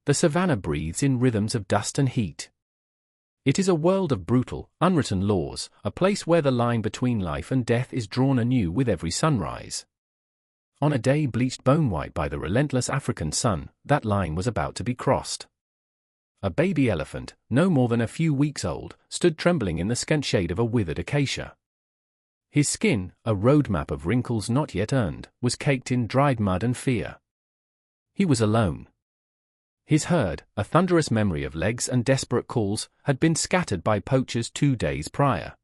The savanna breathes in rhythms of dust and heat. It is a world of brutal, unwritten laws, a place where the line between life and death is drawn anew with every sunrise. On a day bleached bone-white by the relentless African sun, that line was about to be crossed. A baby elephant, no more than a few weeks old, stood trembling in the scant shade of a withered acacia. His skin, a roadmap of wrinkles not yet earned, was caked in dried mud and fear. He was alone. His herd, a thunderous memory of legs and desperate calls, had been scattered by poachers 2 days prior.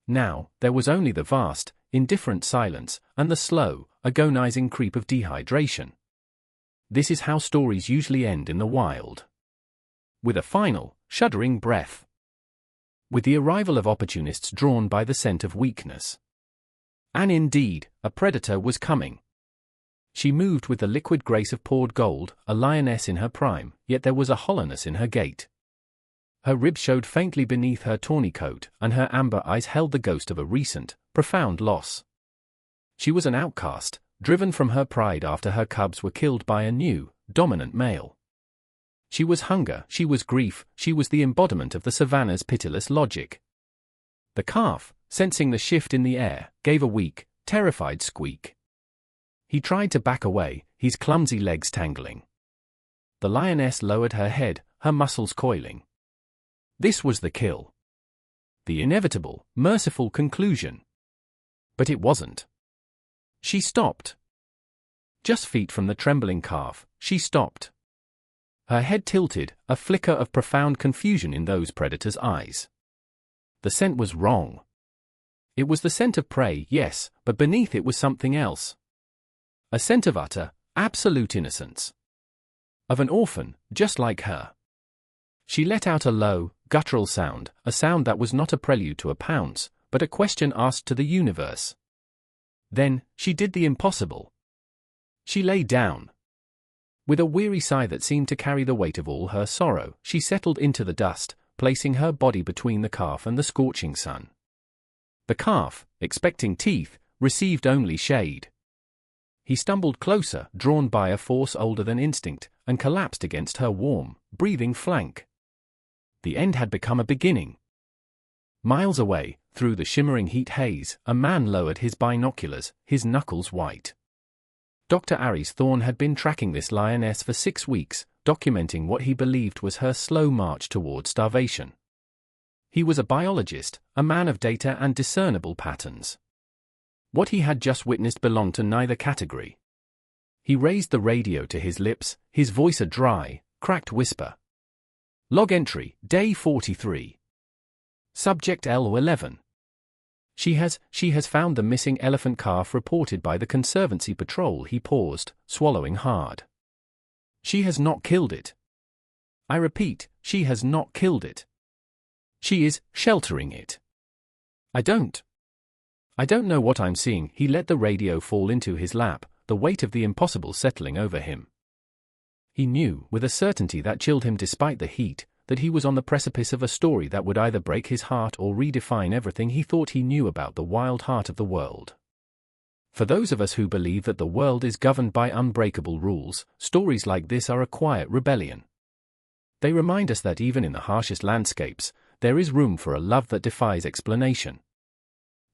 Now, there was only the vast, indifferent silence, and the slow, agonizing creep of dehydration. This is how stories usually end in the wild. With a final, shuddering breath. With the arrival of opportunists drawn by the scent of weakness. And indeed, a predator was coming. She moved with the liquid grace of poured gold, a lioness in her prime, yet there was a hollowness in her gait. Her ribs showed faintly beneath her tawny coat, and her amber eyes held the ghost of a recent, profound loss. She was an outcast, driven from her pride after her cubs were killed by a new, dominant male. She was hunger, she was grief, she was the embodiment of the savannah's pitiless logic. The calf, sensing the shift in the air, gave a weak, terrified squeak. He tried to back away, his clumsy legs tangling. The lioness lowered her head, her muscles coiling. This was the kill. The inevitable, merciful conclusion. But it wasn't. She stopped. Just feet from the trembling calf, she stopped. Her head tilted, a flicker of profound confusion in those predators' eyes. The scent was wrong. It was the scent of prey, yes, but beneath it was something else. A scent of utter, absolute innocence. Of an orphan, just like her. She let out a low, guttural sound, a sound that was not a prelude to a pounce, but a question asked to the universe. Then, she did the impossible. She lay down. With a weary sigh that seemed to carry the weight of all her sorrow, she settled into the dust, placing her body between the calf and the scorching sun. The calf, expecting teeth, received only shade. He stumbled closer, drawn by a force older than instinct, and collapsed against her warm, breathing flank. The end had become a beginning. Miles away, through the shimmering heat haze, a man lowered his binoculars, his knuckles white. Dr. Aries Thorne had been tracking this lioness for 6 weeks, documenting what he believed was her slow march toward starvation. He was a biologist, a man of data and discernible patterns. What he had just witnessed belonged to neither category. He raised the radio to his lips, his voice a dry, cracked whisper. Log entry, day 43. Subject L11. She has found the missing elephant calf reported by the Conservancy Patrol. He paused, swallowing hard. She has not killed it. I repeat, she has not killed it. She is sheltering it. I don't know what I'm seeing. He let the radio fall into his lap, the weight of the impossible settling over him. He knew, with a certainty that chilled him despite the heat, that he was on the precipice of a story that would either break his heart or redefine everything he thought he knew about the wild heart of the world. For those of us who believe that the world is governed by unbreakable rules, stories like this are a quiet rebellion. They remind us that even in the harshest landscapes, there is room for a love that defies explanation.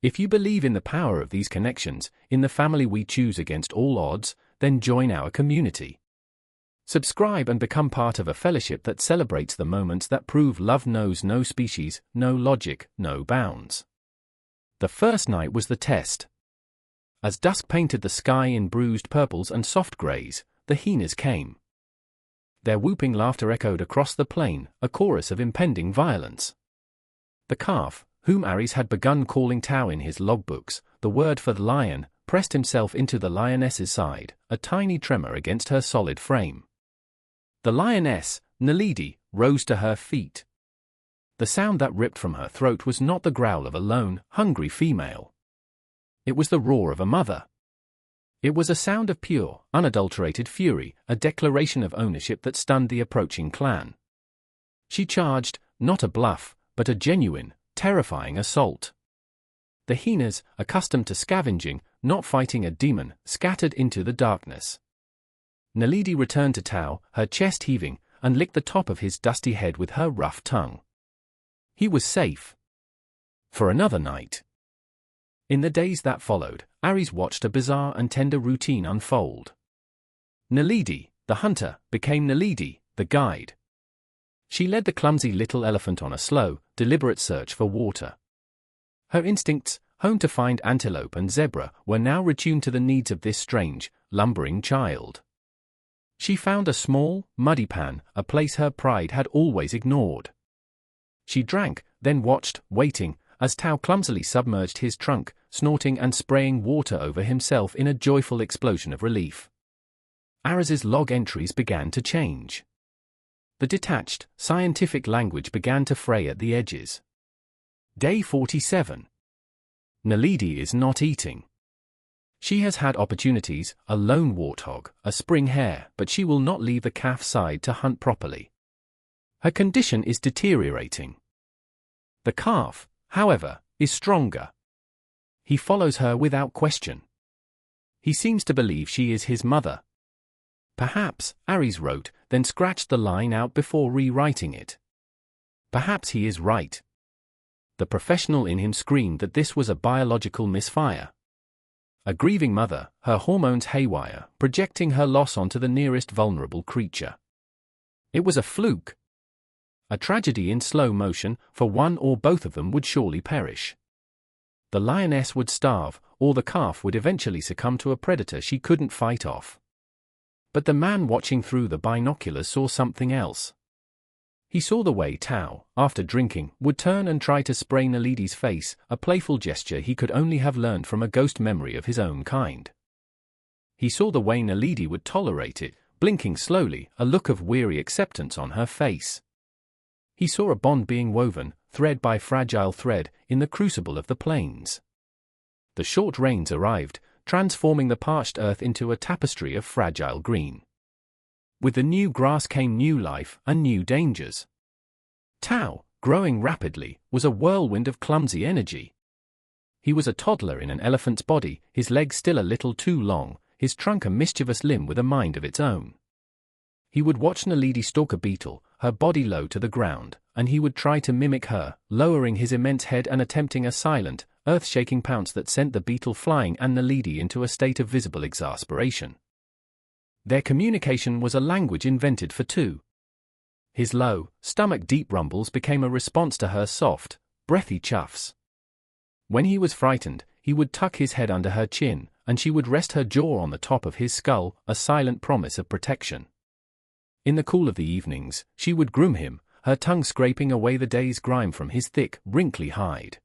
If you believe in the power of these connections, in the family we choose against all odds, then join our community. Subscribe and become part of a fellowship that celebrates the moments that prove love knows no species, no logic, no bounds. The first night was the test. As dusk painted the sky in bruised purples and soft grays, the hyenas came. Their whooping laughter echoed across the plain, a chorus of impending violence. The calf, whom Aries had begun calling Tau in his logbooks, the word for the lion, pressed himself into the lioness's side, a tiny tremor against her solid frame. The lioness, Naledi, rose to her feet. The sound that ripped from her throat was not the growl of a lone, hungry female. It was the roar of a mother. It was a sound of pure, unadulterated fury, a declaration of ownership that stunned the approaching clan. She charged, not a bluff, but a genuine, terrifying assault. The hyenas, accustomed to scavenging, not fighting a demon, scattered into the darkness. Naledi returned to Tao, her chest heaving, and licked the top of his dusty head with her rough tongue. He was safe. For another night. In the days that followed, Ares watched a bizarre and tender routine unfold. Naledi, the hunter, became Naledi, the guide. She led the clumsy little elephant on a slow, deliberate search for water. Her instincts, honed to find antelope and zebra, were now retuned to the needs of this strange, lumbering child. She found a small, muddy pan, a place her pride had always ignored. She drank, then watched, waiting, as Tao clumsily submerged his trunk, snorting and spraying water over himself in a joyful explosion of relief. Ares's log entries began to change. The detached, scientific language began to fray at the edges. Day 47. Naledi is not eating. She has had opportunities, a lone warthog, a spring hare, but she will not leave the calf side to hunt properly. Her condition is deteriorating. The calf, however, is stronger. He follows her without question. He seems to believe she is his mother. Perhaps, Ares wrote, then scratched the line out before rewriting it. Perhaps he is right. The professional in him screamed that this was a biological misfire. A grieving mother, her hormones haywire, projecting her loss onto the nearest vulnerable creature. It was a fluke. A tragedy in slow motion, for one or both of them would surely perish. The lioness would starve, or the calf would eventually succumb to a predator she couldn't fight off. But the man watching through the binoculars saw something else. He saw the way Tao, after drinking, would turn and try to spray Naledi's face, a playful gesture he could only have learned from a ghost memory of his own kind. He saw the way Naledi would tolerate it, blinking slowly, a look of weary acceptance on her face. He saw a bond being woven, thread by fragile thread, in the crucible of the plains. The short rains arrived, transforming the parched earth into a tapestry of fragile green. With the new grass came new life and new dangers. Tao, growing rapidly, was a whirlwind of clumsy energy. He was a toddler in an elephant's body, his legs still a little too long, his trunk a mischievous limb with a mind of its own. He would watch Naledi stalk a beetle, her body low to the ground, and he would try to mimic her, lowering his immense head and attempting a silent, earth-shaking pounce that sent the beetle flying and Naledi into a state of visible exasperation. Their communication was a language invented for two. His low, stomach-deep rumbles became a response to her soft, breathy chuffs. When he was frightened, he would tuck his head under her chin, and she would rest her jaw on the top of his skull, a silent promise of protection. In the cool of the evenings, she would groom him, her tongue scraping away the day's grime from his thick, wrinkly hide.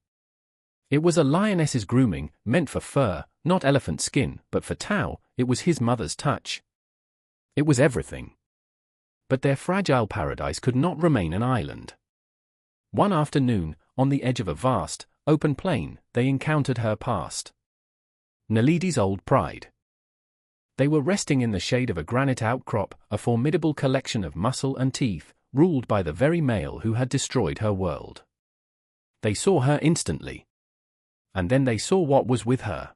It was a lioness's grooming, meant for fur, not elephant skin, but for Tao, it was his mother's touch. It was everything. But their fragile paradise could not remain an island. One afternoon, on the edge of a vast, open plain, they encountered her past. Naledi's old pride. They were resting in the shade of a granite outcrop, a formidable collection of muscle and teeth, ruled by the very male who had destroyed her world. They saw her instantly. And then they saw what was with her.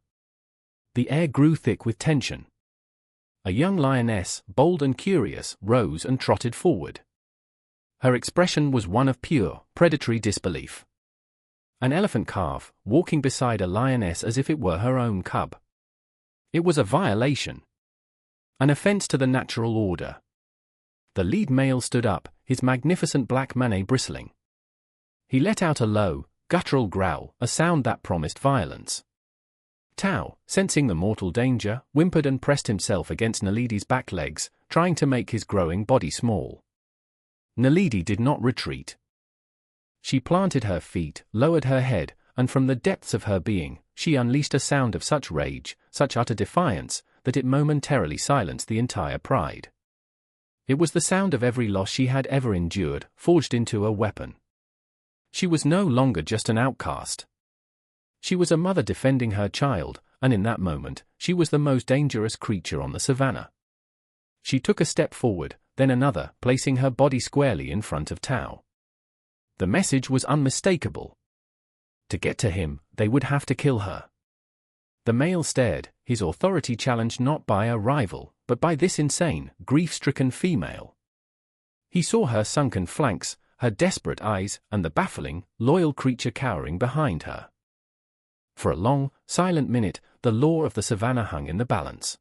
The air grew thick with tension. A young lioness, bold and curious, rose and trotted forward. Her expression was one of pure, predatory disbelief. An elephant calf, walking beside a lioness as if it were her own cub. It was a violation. An offense to the natural order. The lead male stood up, his magnificent black mane bristling. He let out a low, guttural growl, a sound that promised violence. Tao, sensing the mortal danger, whimpered and pressed himself against Naledi's back legs, trying to make his growing body small. Naledi did not retreat. She planted her feet, lowered her head, and from the depths of her being, she unleashed a sound of such rage, such utter defiance, that it momentarily silenced the entire pride. It was the sound of every loss she had ever endured, forged into a weapon. She was no longer just an outcast. She was a mother defending her child, and in that moment, she was the most dangerous creature on the savannah. She took a step forward, then another, placing her body squarely in front of Tao. The message was unmistakable. To get to him, they would have to kill her. The male stared, his authority challenged not by a rival, but by this insane, grief-stricken female. He saw her sunken flanks, her desperate eyes, and the baffling, loyal creature cowering behind her. For a long, silent minute, the law of the savannah hung in the balance.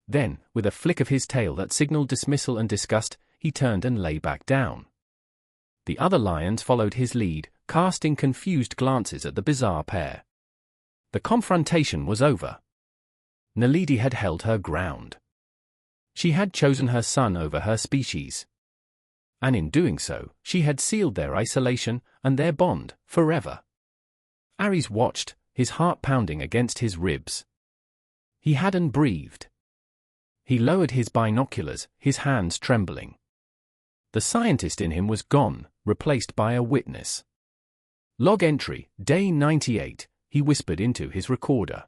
Then, with a flick of his tail that signaled dismissal and disgust, he turned and lay back down. The other lions followed his lead, casting confused glances at the bizarre pair. The confrontation was over. Naledi had held her ground. She had chosen her son over her species. And in doing so, she had sealed their isolation and their bond forever. Ares watched, his heart pounding against his ribs. He hadn't breathed. He lowered his binoculars, his hands trembling. The scientist in him was gone, replaced by a witness. Log entry, day 98, he whispered into his recorder.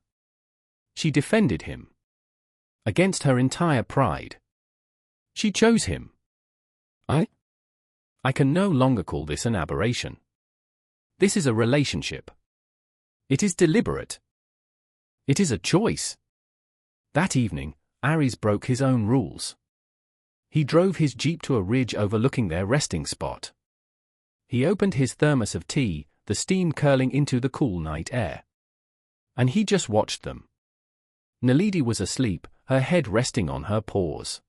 She defended him. Against her entire pride. She chose him. I can no longer call this an aberration. This is a relationship. It is deliberate. It is a choice. That evening, Ares broke his own rules. He drove his jeep to a ridge overlooking their resting spot. He opened his thermos of tea, the steam curling into the cool night air. And he just watched them. Naledi was asleep, her head resting on her paws.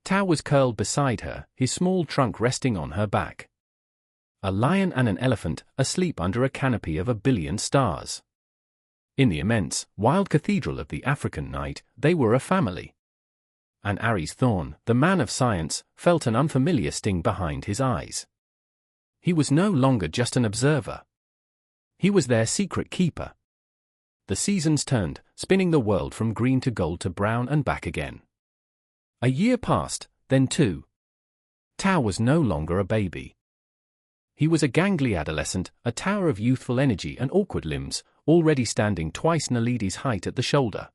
Tao was curled beside her, his small trunk resting on her back. A lion and an elephant, asleep under a canopy of 1 billion stars. In the immense, wild cathedral of the African night, they were a family. And Ares Thorne, the man of science, felt an unfamiliar sting behind his eyes. He was no longer just an observer. He was their secret keeper. The seasons turned, spinning the world from green to gold to brown and back again. A year passed, then 2. Tao was no longer a baby. He was a gangly adolescent, a tower of youthful energy and awkward limbs, already standing twice Naledi's height at the shoulder.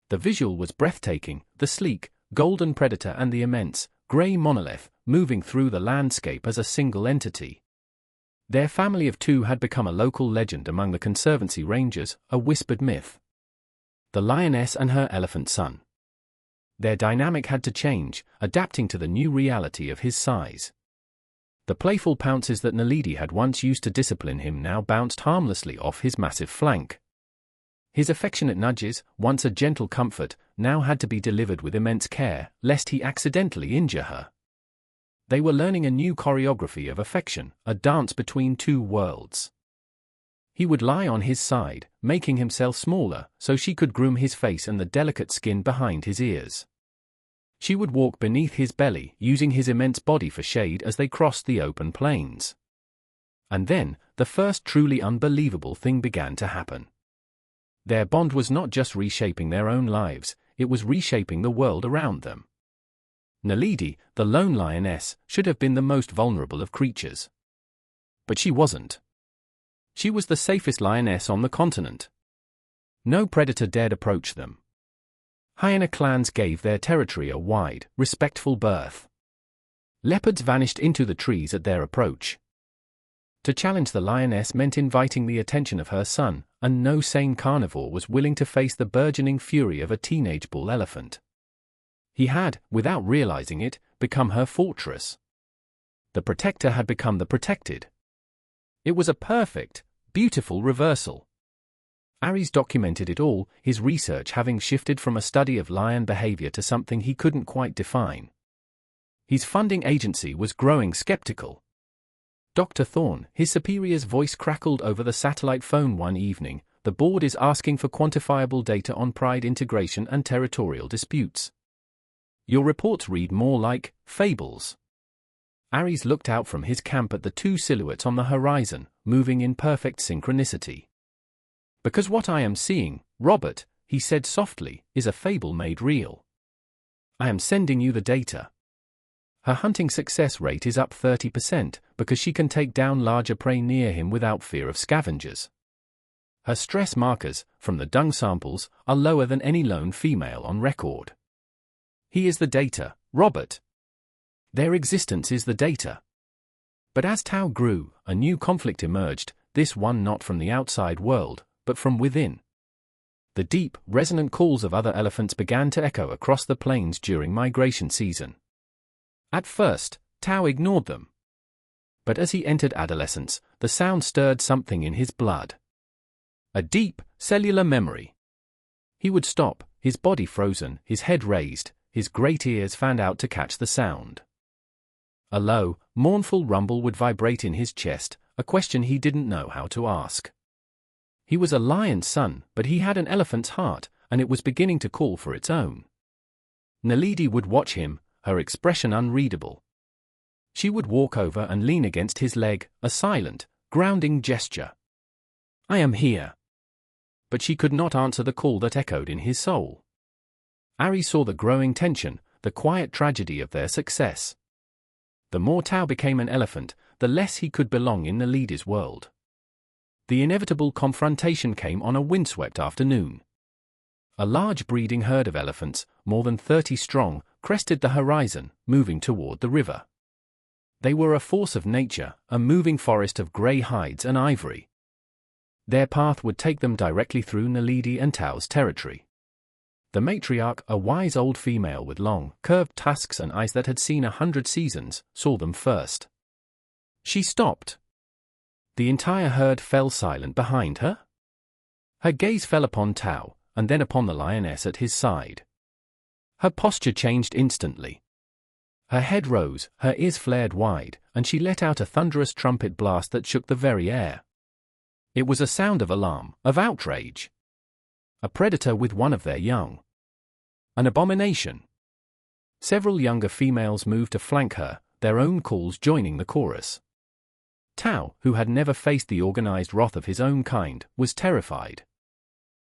The visual was breathtaking, the sleek, golden predator and the immense, grey monolith, moving through the landscape as a single entity. Their family of 2 had become a local legend among the Conservancy Rangers, a whispered myth. The lioness and her elephant son. Their dynamic had to change, adapting to the new reality of his size. The playful pounces that Naledi had once used to discipline him now bounced harmlessly off his massive flank. His affectionate nudges, once a gentle comfort, now had to be delivered with immense care, lest he accidentally injure her. They were learning a new choreography of affection, a dance between 2 worlds. He would lie on his side, making himself smaller, so she could groom his face and the delicate skin behind his ears. She would walk beneath his belly, using his immense body for shade as they crossed the open plains. And then, the first truly unbelievable thing began to happen. Their bond was not just reshaping their own lives, it was reshaping the world around them. Naledi, the lone lioness, should have been the most vulnerable of creatures. But she wasn't. She was the safest lioness on the continent. No predator dared approach them. Hyena clans gave their territory a wide, respectful berth. Leopards vanished into the trees at their approach. To challenge the lioness meant inviting the attention of her son, and no sane carnivore was willing to face the burgeoning fury of a teenage bull elephant. He had, without realizing it, become her fortress. The protector had become the protected. It was a perfect, beautiful reversal. Ares documented it all, his research having shifted from a study of lion behavior to something he couldn't quite define. His funding agency was growing skeptical. Dr. Thorne, his superior's voice crackled over the satellite phone one evening, the board is asking for quantifiable data on pride integration and territorial disputes. Your reports read more like fables. Ares looked out from his camp at the 2 silhouettes on the horizon, moving in perfect synchronicity. Because what I am seeing, Robert, he said softly, is a fable made real. I am sending you the data. Her hunting success rate is up 30% because she can take down larger prey near him without fear of scavengers. Her stress markers, from the dung samples, are lower than any lone female on record. He is the data, Robert. Their existence is the data. But as Tao grew, a new conflict emerged, this one not from the outside world, but from within. The deep, resonant calls of other elephants began to echo across the plains during migration season. At first, Tao ignored them. But as he entered adolescence, the sound stirred something in his blood. A deep, cellular memory. He would stop, his body frozen, his head raised, his great ears fanned out to catch the sound. A low, mournful rumble would vibrate in his chest, a question he didn't know how to ask. He was a lion's son, but he had an elephant's heart, and it was beginning to call for its own. Naledi would watch him, her expression unreadable. She would walk over and lean against his leg, a silent, grounding gesture. "I am here." But she could not answer the call that echoed in his soul. Ari saw the growing tension, the quiet tragedy of their success. The more Tao became an elephant, the less he could belong in Naledi's world. The inevitable confrontation came on a windswept afternoon. A large breeding herd of elephants, more than 30 strong, crested the horizon, moving toward the river. They were a force of nature, a moving forest of grey hides and ivory. Their path would take them directly through Naledi and Tao's territory. The matriarch, a wise old female with long, curved tusks and eyes that had seen 100 seasons, saw them first. She stopped. The entire herd fell silent behind her. Her gaze fell upon Tao, and then upon the lioness at his side. Her posture changed instantly. Her head rose, her ears flared wide, and she let out a thunderous trumpet blast that shook the very air. It was a sound of alarm, of outrage. A predator with one of their young. An abomination. Several younger females moved to flank her, their own calls joining the chorus. Tao, who had never faced the organized wrath of his own kind, was terrified.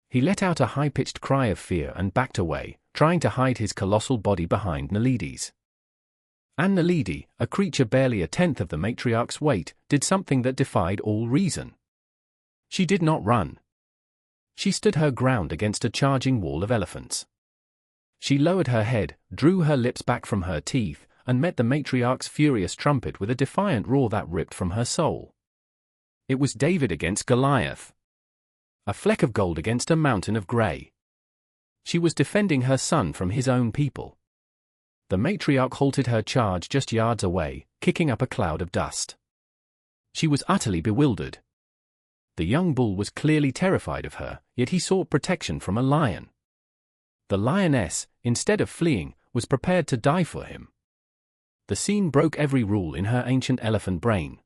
He let out a high-pitched cry of fear and backed away, trying to hide his colossal body behind Naledi's. And Naledi, a creature barely a tenth of the matriarch's weight, did something that defied all reason. She did not run. She stood her ground against a charging wall of elephants. She lowered her head, drew her lips back from her teeth, and met the matriarch's furious trumpet with a defiant roar that ripped from her soul. It was David against Goliath. A fleck of gold against a mountain of grey. She was defending her son from his own people. The matriarch halted her charge just yards away, kicking up a cloud of dust. She was utterly bewildered. The young bull was clearly terrified of her, yet he sought protection from a lion. The lioness, instead of fleeing, was prepared to die for him. The scene broke every rule in her ancient elephant brain.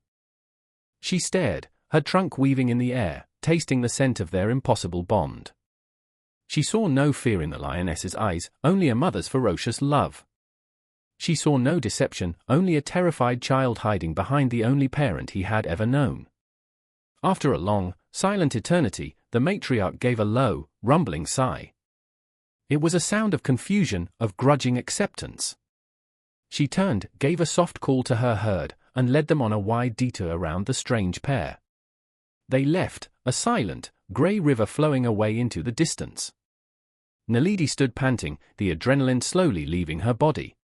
She stared, her trunk weaving in the air, tasting the scent of their impossible bond. She saw no fear in the lioness's eyes, only a mother's ferocious love. She saw no deception, only a terrified child hiding behind the only parent he had ever known. After a long, silent eternity, the matriarch gave a low, rumbling sigh. It was a sound of confusion, of grudging acceptance. She turned, gave a soft call to her herd, and led them on a wide detour around the strange pair. They left, a silent, grey river flowing away into the distance. Naledi stood panting, the adrenaline slowly leaving her body.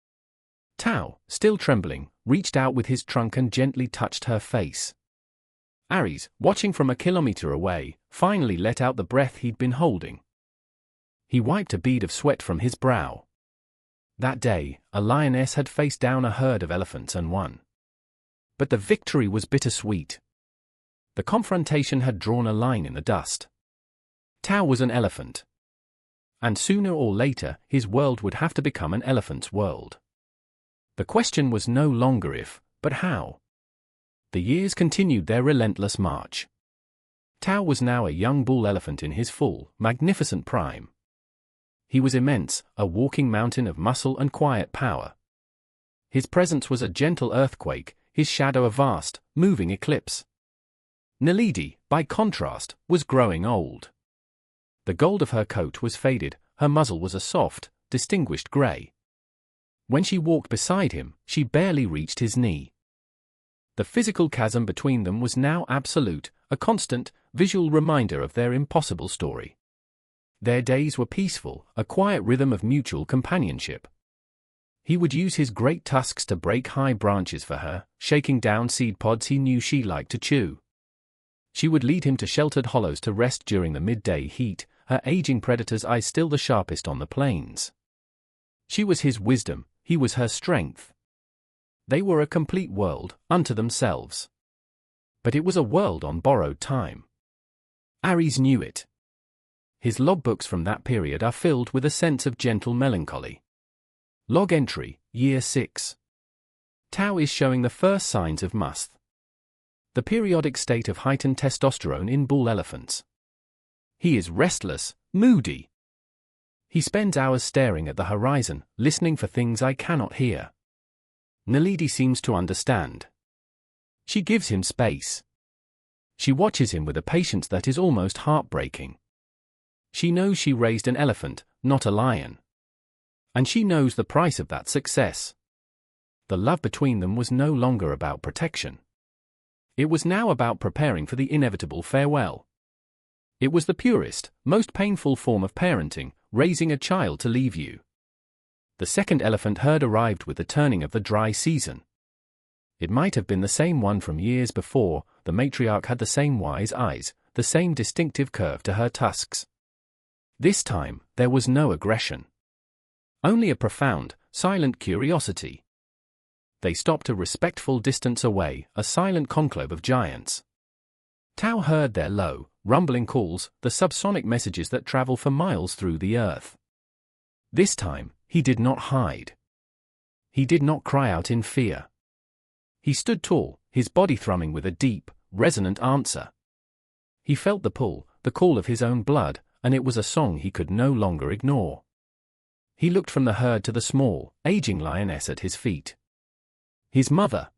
Tao, still trembling, reached out with his trunk and gently touched her face. Aries, watching from a kilometer away, finally let out the breath he'd been holding. He wiped a bead of sweat from his brow. That day, a lioness had faced down a herd of elephants and won. But the victory was bittersweet. The confrontation had drawn a line in the dust. Tao was an elephant. And sooner or later, his world would have to become an elephant's world. The question was no longer if, but how. The years continued their relentless march. Tao was now a young bull elephant in his full, magnificent prime. He was immense, a walking mountain of muscle and quiet power. His presence was a gentle earthquake, his shadow a vast, moving eclipse. Naledi, by contrast, was growing old. The gold of her coat was faded, her muzzle was a soft, distinguished grey. When she walked beside him, she barely reached his knee. The physical chasm between them was now absolute, a constant, visual reminder of their impossible story. Their days were peaceful, a quiet rhythm of mutual companionship. He would use his great tusks to break high branches for her, shaking down seed pods he knew she liked to chew. She would lead him to sheltered hollows to rest during the midday heat, her aging predator's eyes still the sharpest on the plains. She was his wisdom, he was her strength. They were a complete world, unto themselves. But it was a world on borrowed time. Ares knew it. His logbooks from that period are filled with a sense of gentle melancholy. Log entry, Year 6. Tau is showing the first signs of musth. The periodic state of heightened testosterone in bull elephants. He is restless, moody. He spends hours staring at the horizon, listening for things I cannot hear. Naledi seems to understand. She gives him space. She watches him with a patience that is almost heartbreaking. She knows she raised an elephant, not a lion. And she knows the price of that success. The love between them was no longer about protection. It was now about preparing for the inevitable farewell. It was the purest, most painful form of parenting, raising a child to leave you. The second elephant herd arrived with the turning of the dry season. It might have been the same one from years before. The matriarch had the same wise eyes, the same distinctive curve to her tusks. This time, there was no aggression. Only a profound, silent curiosity. They stopped a respectful distance away, a silent conclave of giants. Tau heard their low, rumbling calls, the subsonic messages that travel for miles through the earth. This time, he did not hide. He did not cry out in fear. He stood tall, his body thrumming with a deep, resonant answer. He felt the pull, the call of his own blood, and it was a song he could no longer ignore. He looked from the herd to the small, aging lioness at his feet. His mother.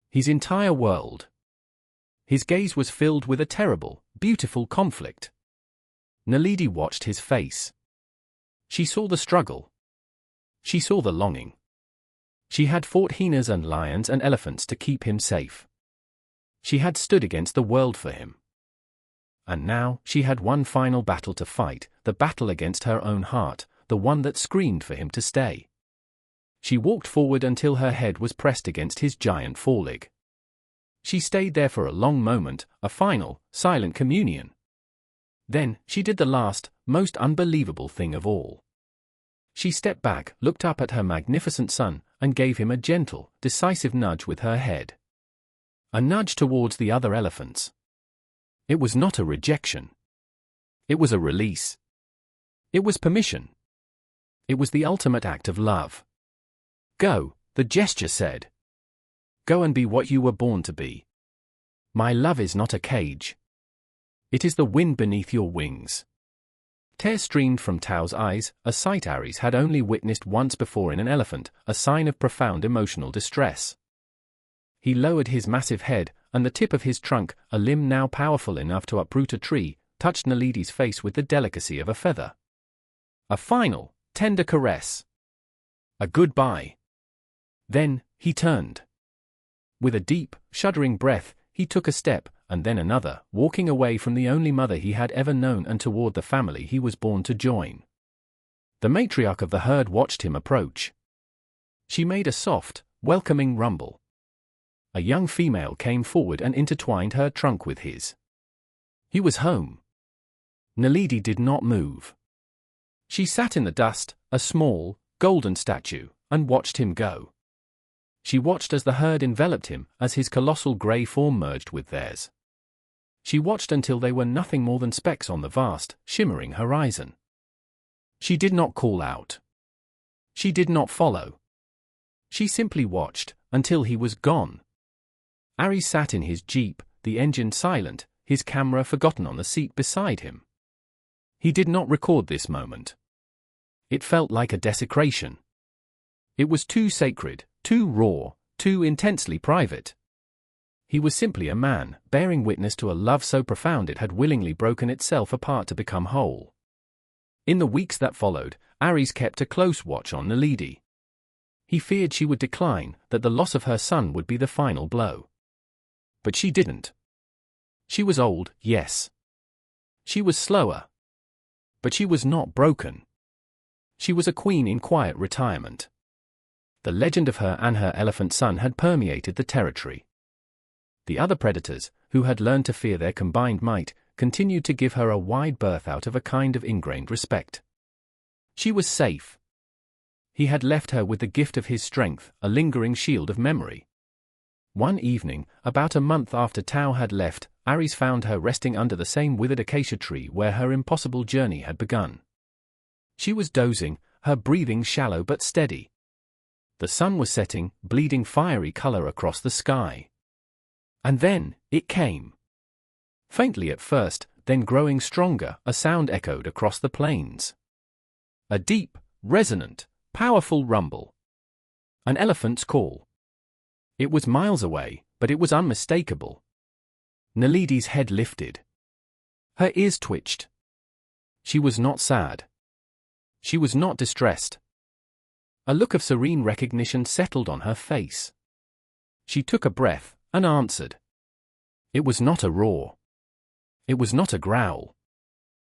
His entire world. His gaze was filled with a terrible, beautiful conflict. Naledi watched his face. She saw the struggle. She saw the longing. She had fought hyenas and lions and elephants to keep him safe. She had stood against the world for him. And now, she had one final battle to fight, the battle against her own heart, the one that screamed for him to stay. She walked forward until her head was pressed against his giant foreleg. She stayed there for a long moment, a final, silent communion. Then, she did the last, most unbelievable thing of all. She stepped back, looked up at her magnificent son, and gave him a gentle, decisive nudge with her head. A nudge towards the other elephants. It was not a rejection. It was a release. It was permission. It was the ultimate act of love. Go, the gesture said. Go and be what you were born to be. My love is not a cage. It is the wind beneath your wings. Tears streamed from Tau's eyes, a sight Ares had only witnessed once before in an elephant, a sign of profound emotional distress. He lowered his massive head, and the tip of his trunk, a limb now powerful enough to uproot a tree, touched Naledi's face with the delicacy of a feather. A final, tender caress. A goodbye. Then, he turned. With a deep, shuddering breath, he took a step, and then another, walking away from the only mother he had ever known and toward the family he was born to join. The matriarch of the herd watched him approach. She made a soft, welcoming rumble. A young female came forward and intertwined her trunk with his. He was home. Naledi did not move. She sat in the dust, a small, golden statue, and watched him go. She watched as the herd enveloped him, as his colossal grey form merged with theirs. She watched until they were nothing more than specks on the vast, shimmering horizon. She did not call out. She did not follow. She simply watched, until he was gone. Ares sat in his jeep, the engine silent, his camera forgotten on the seat beside him. He did not record this moment. It felt like a desecration. It was too sacred, too raw, too intensely private. He was simply a man, bearing witness to a love so profound it had willingly broken itself apart to become whole. In the weeks that followed, Ares kept a close watch on Naledi. He feared she would decline, that the loss of her son would be the final blow. But she didn't. She was old, yes. She was slower. But she was not broken. She was a queen in quiet retirement. The legend of her and her elephant son had permeated the territory. The other predators, who had learned to fear their combined might, continued to give her a wide berth out of a kind of ingrained respect. She was safe. He had left her with the gift of his strength, a lingering shield of memory. One evening, about a month after Tao had left, Ares found her resting under the same withered acacia tree where her impossible journey had begun. She was dozing, her breathing shallow but steady. The sun was setting, bleeding fiery color across the sky. And then, it came. Faintly at first, then growing stronger, a sound echoed across the plains. A deep, resonant, powerful rumble. An elephant's call. It was miles away, but it was unmistakable. Nalidi's head lifted. Her ears twitched. She was not sad. She was not distressed. A look of serene recognition settled on her face. She took a breath, and answered. It was not a roar. It was not a growl.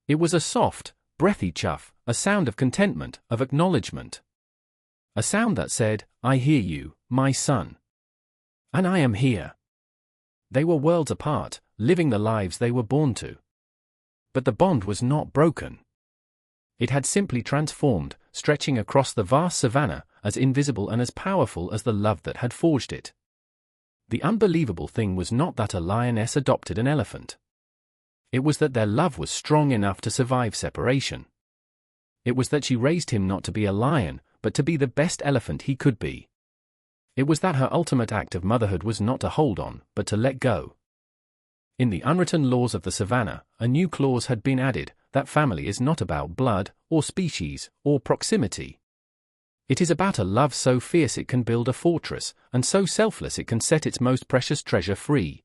It was a soft, breathy chuff, a sound of contentment, of acknowledgement. A sound that said, I hear you, my son. And I am here. They were worlds apart, living the lives they were born to. But the bond was not broken. It had simply transformed, stretching across the vast savanna, as invisible and as powerful as the love that had forged it. The unbelievable thing was not that a lioness adopted an elephant. It was that their love was strong enough to survive separation. It was that she raised him not to be a lion, but to be the best elephant he could be. It was that her ultimate act of motherhood was not to hold on, but to let go. In the unwritten laws of the savannah, a new clause had been added, that family is not about blood, or species, or proximity. It is about a love so fierce it can build a fortress, and so selfless it can set its most precious treasure free.